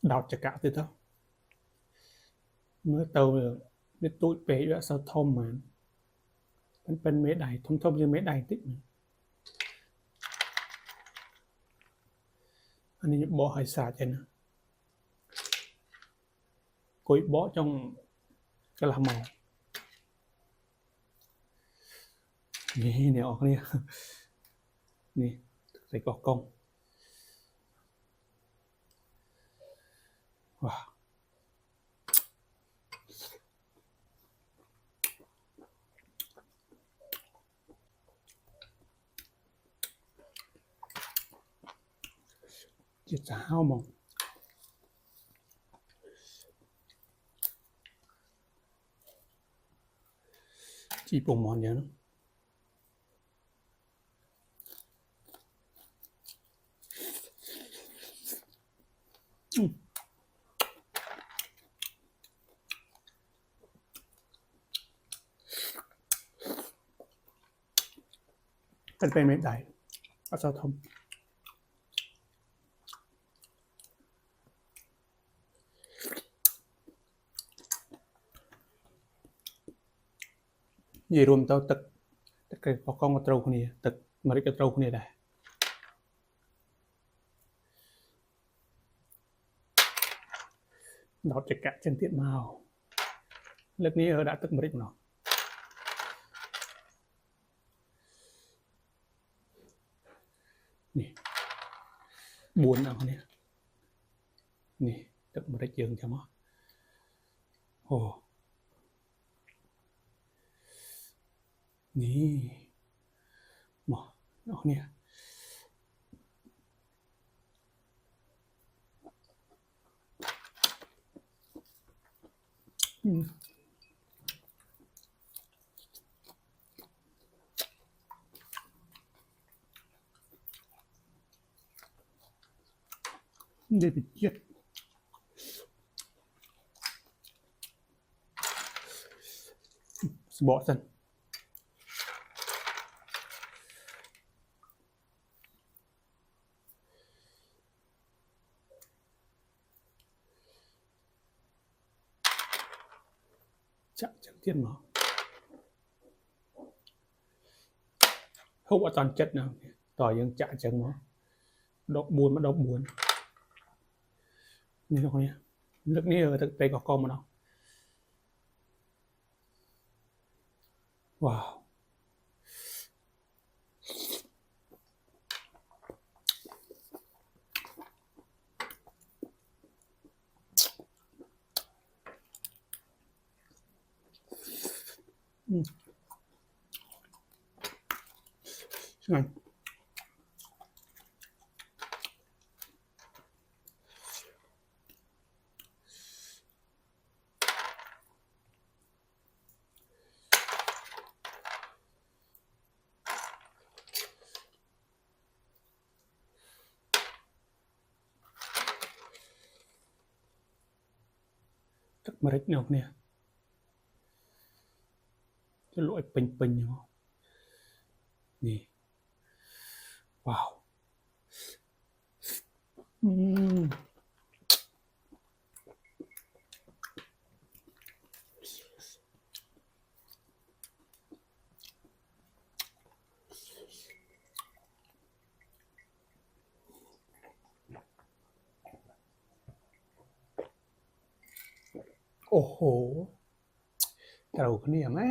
đọt cho cả từ đó mới tàu biết tụi bé đã sao thông màเป็นเม็ดใดthông nhưเม็ดใดtích anh ấy bỏ hải sản trên nó cối bỏ trong cái làm màuนี่เนี่ยออกเนี่ยนี่ใส่กรอกกงว้าวจิตจะห้าวมองจีปุ่มมอนเยอะนะเป็นเม็ดใดก็จะทำยี่รวมเตาตึกตึกกรอกกงกับเตาคนนี้ตึกมาริกับเตาคนนี้ได้đọt cho cả chân tiện màu lựcนี้đã tức mà nó nè buồn nào nè nè tức mà trường cho nó ồ nè mỏ nó nè để bị chết bỏ dần chạm chẳng thiết mà không có toàn chất nào tỏi những chạm chẳng nó độc buồn mà độc buồnนี่ตรงนี้ลึกนี่ไปกอกมาเนาะว้าวใช่ไหมmà rít nào nè cái lỗi bình không nè wowโอ้โหเราคนนี้แม่